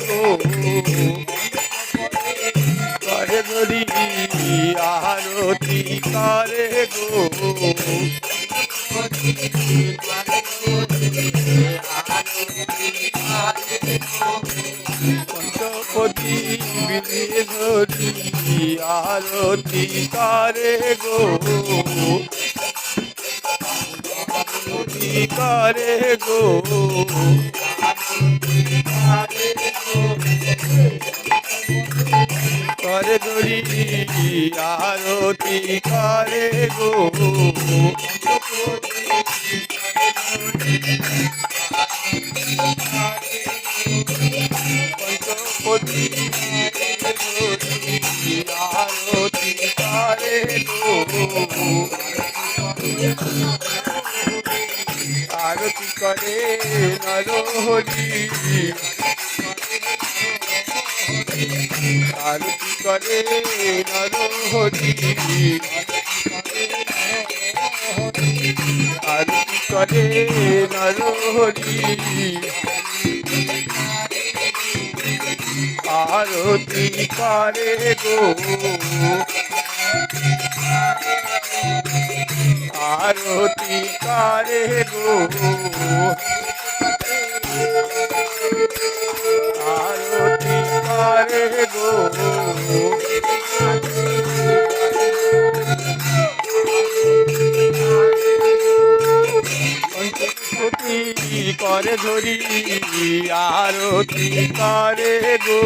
গো করে ধরি আরতি করে গো পঞ্চপতি বিনে ধরি আরতি করে গো আরতি করে গো করে ধরি আরতি করে গো পঞ্চপতি আরতি করে গো আরতি করে নরহরি আরতি করে নরহরি আরতি করে নরহরি আরতি করে গো আরতি করে গো আরতি করে গো পঞ্চপতি করে ধরি আরতি করে গো